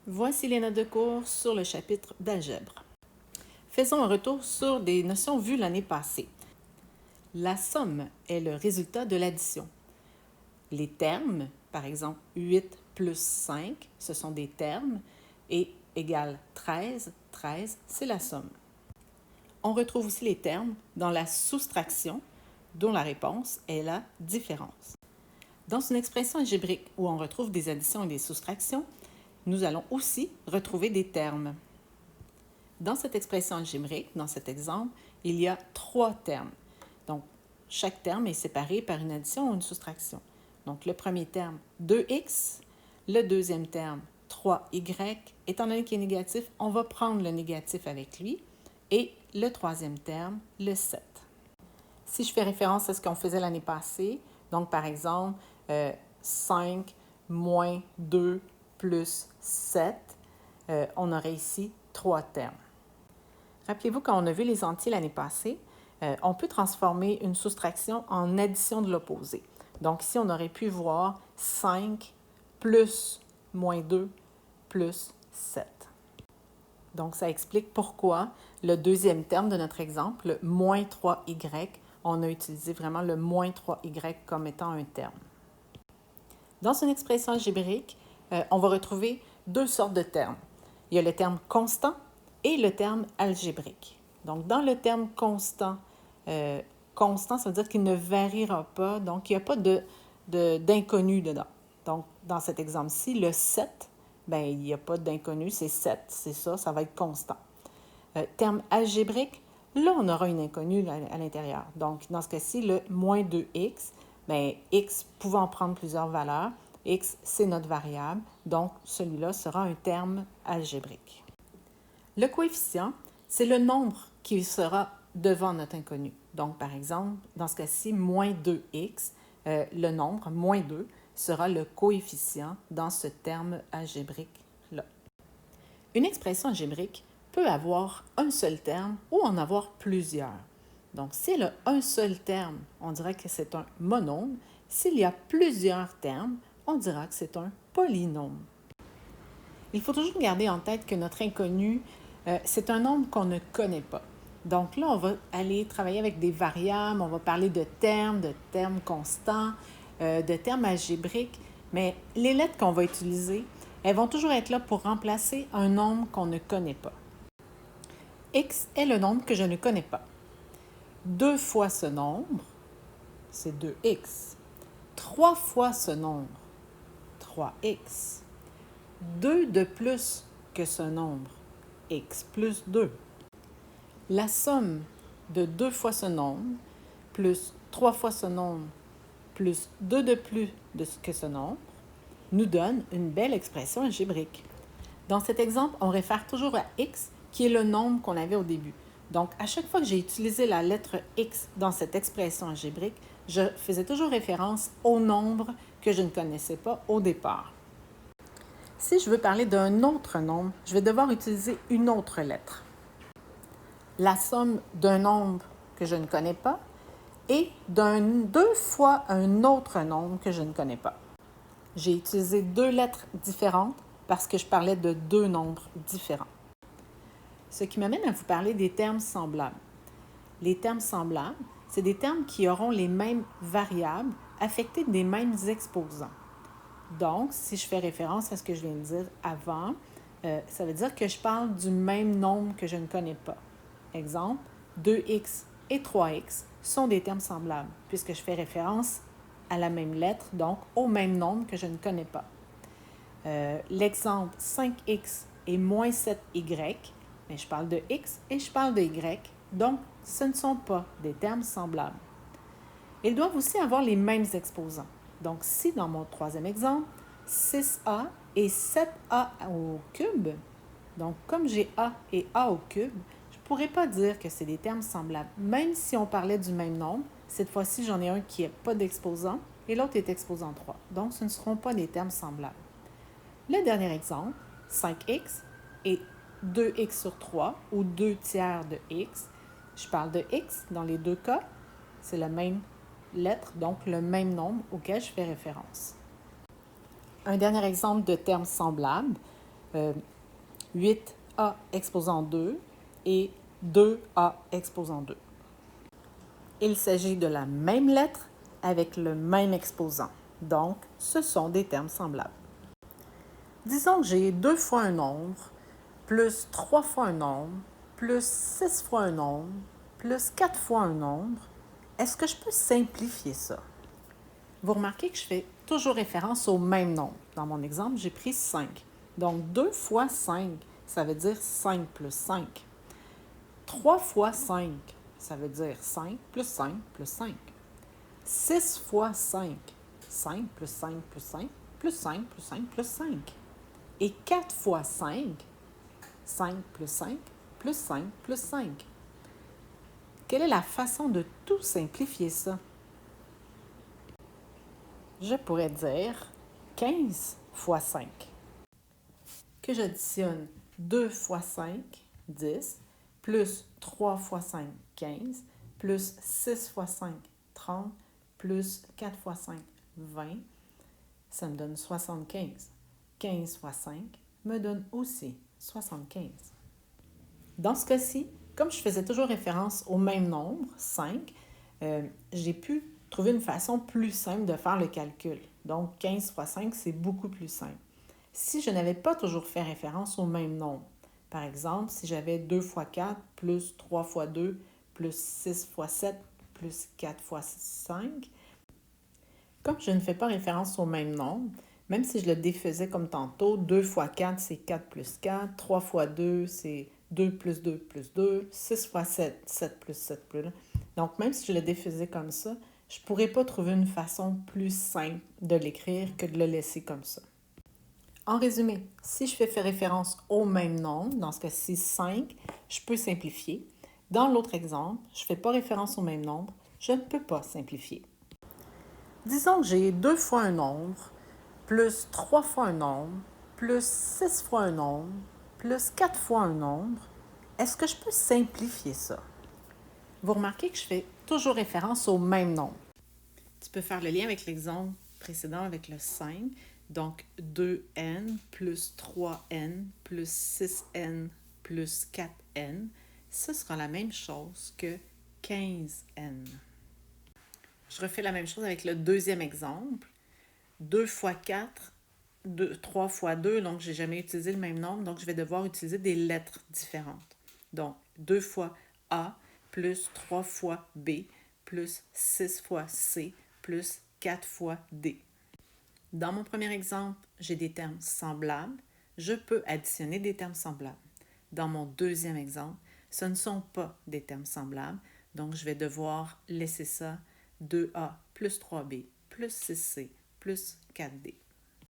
Voici les notes de cours sur le chapitre d'algèbre. Faisons un retour sur des notions vues l'année passée. La somme est le résultat de l'addition. Les termes, par exemple 8 plus 5, ce sont des termes, et égale 13, 13, c'est la somme. On retrouve aussi les termes dans la soustraction, dont la réponse est la différence. Dans une expression algébrique où on retrouve des additions et des soustractions, nous allons aussi retrouver des termes. Dans cette expression algébrique, dans cet exemple, il y a 3 termes. Donc, chaque terme est séparé par une addition ou une soustraction. Donc, le premier terme, 2x. Le deuxième terme, 3y. Étant donné qu'il est négatif, on va prendre le négatif avec lui. Et le troisième terme, le 7. Si je fais référence à ce qu'on faisait l'année passée, donc par exemple, 5 moins 2 plus 7, on aurait ici 3 termes. Rappelez-vous, quand on a vu les entiers l'année passée, on peut transformer une soustraction en addition de l'opposé. Donc ici, on aurait pu voir 5 plus moins 2 plus 7. Donc ça explique pourquoi le deuxième terme de notre exemple, le moins 3y, on a utilisé vraiment le moins 3y comme étant un terme. Dans une expression algébrique, on va retrouver 2 sortes de termes. Il y a le terme constant et le terme algébrique. Donc, dans le terme constant, constant, ça veut dire qu'il ne variera pas, donc il n'y a pas d'inconnu dedans. Donc, dans cet exemple-ci, le 7, bien, il n'y a pas d'inconnu, c'est 7, c'est ça, ça va être constant. Terme algébrique, là, on aura une inconnue à l'intérieur. Donc, dans ce cas-ci, le moins 2x, bien, x pouvant prendre plusieurs valeurs, x, c'est notre variable, donc celui-là sera un terme algébrique. Le coefficient, c'est le nombre qui sera devant notre inconnu. Donc, par exemple, dans ce cas-ci, moins 2x, le nombre, moins 2, sera le coefficient dans ce terme algébrique-là. Une expression algébrique peut avoir un seul terme ou en avoir plusieurs. Donc, s'il y a un seul terme, on dira que c'est un monôme. S'il y a plusieurs termes, on dira que c'est un polynôme. Il faut toujours garder en tête que notre inconnu, c'est un nombre qu'on ne connaît pas. Donc là, on va aller travailler avec des variables, on va parler de termes constants, de termes algébriques, mais les lettres qu'on va utiliser, elles vont toujours être là pour remplacer un nombre qu'on ne connaît pas. X est le nombre que je ne connais pas. 2 fois ce nombre, c'est 2x. 3 fois ce nombre, 3x. 2 de plus que ce nombre, x plus 2. La somme de 2 fois ce nombre, plus 3 fois ce nombre, plus 2 de plus que ce nombre, nous donne une belle expression algébrique. Dans cet exemple, on réfère toujours à x, qui est le nombre qu'on avait au début. Donc, à chaque fois que j'ai utilisé la lettre x dans cette expression algébrique, je faisais toujours référence au nombre que je ne connaissais pas au départ. Si je veux parler d'un autre nombre, je vais devoir utiliser une autre lettre. La somme d'un nombre que je ne connais pas et deux fois un autre nombre que je ne connais pas. J'ai utilisé 2 lettres différentes parce que je parlais de 2 nombres différents. Ce qui m'amène à vous parler des termes semblables. Les termes semblables, c'est des termes qui auront les mêmes variables affectées des mêmes exposants. Donc, si je fais référence à ce que je viens de dire avant, ça veut dire que je parle du même nombre que je ne connais pas. Exemple, 2x et 3x sont des termes semblables, puisque je fais référence à la même lettre, donc au même nombre que je ne connais pas. L'exemple 5x et moins 7y, mais je parle de x et je parle de y, donc ce ne sont pas des termes semblables. Ils doivent aussi avoir les mêmes exposants. Donc, si dans mon troisième exemple, 6a et 7a au cube, donc comme j'ai a et a au cube, je ne pourrais pas dire que c'est des termes semblables. Même si on parlait du même nombre, cette fois-ci, j'en ai un qui n'a pas d'exposant et l'autre est exposant 3. Donc, ce ne seront pas des termes semblables. Le dernier exemple, 5x et 2x sur 3 ou 2 tiers de x. Je parle de x dans les deux cas. C'est la même lettre, donc le même nombre auquel je fais référence. Un dernier exemple de termes semblables, 8a exposant 2 et 2a exposant 2. Il s'agit de la même lettre avec le même exposant. Donc, ce sont des termes semblables. Disons que j'ai 2 fois un nombre, plus 3 fois un nombre, plus 6 fois un nombre, plus 4 fois un nombre. Est-ce que je peux simplifier ça? Vous remarquez que je fais toujours référence au même nombre. Dans mon exemple, j'ai pris 5. Donc, 2 fois 5, ça veut dire 5 plus 5. 3 fois 5, ça veut dire 5 plus 5 plus 5. 6 fois 5, 5 plus 5 plus 5, plus 5 plus 5 plus 5. Et 4 fois 5, 5 plus 5 plus 5 plus 5. Quelle est la façon de tout simplifier ça? Je pourrais dire 15 fois 5. Que j'additionne 2 fois 5, 10, plus 3 fois 5, 15, plus 6 fois 5, 30, plus 4 fois 5, 20, ça me donne 75. 15 fois 5 me donne aussi 75. Dans ce cas-ci, comme je faisais toujours référence au même nombre, 5, j'ai pu trouver une façon plus simple de faire le calcul. Donc, 15 fois 5, c'est beaucoup plus simple. Si je n'avais pas toujours fait référence au même nombre, par exemple, si j'avais 2 fois 4 plus 3 fois 2 plus 6 fois 7 plus 4 fois 5, comme je ne fais pas référence au même nombre, même si je le défaisais comme tantôt, 2 fois 4, c'est 4 plus 4, 3 fois 2, c'est 2 plus 2 plus 2, 6 fois 7, 7 plus 7 plus 1. Donc, même si je le défaisais comme ça, je ne pourrais pas trouver une façon plus simple de l'écrire que de le laisser comme ça. En résumé, si je fais référence au même nombre, dans ce cas-ci 5, je peux simplifier. Dans l'autre exemple, je ne fais pas référence au même nombre, je ne peux pas simplifier. Disons que j'ai 2 fois un nombre, plus 3 fois un nombre, plus 6 fois un nombre, plus 4 fois un nombre. Est-ce que je peux simplifier ça? Vous remarquez que je fais toujours référence au même nombre. Tu peux faire le lien avec l'exemple précédent avec le 5. Donc, 2n plus 3n plus 6n plus 4n, ce sera la même chose que 15n. Je refais la même chose avec le deuxième exemple. 2 fois 4, 3 fois 2, donc je n'ai jamais utilisé le même nombre, donc je vais devoir utiliser des lettres différentes. Donc, 2 fois A plus 3 fois B plus 6 fois C plus 4 fois D. Dans mon premier exemple, j'ai des termes semblables. Je peux additionner des termes semblables. Dans mon deuxième exemple, ce ne sont pas des termes semblables, donc je vais devoir laisser ça 2A plus 3B plus 6C plus 4D.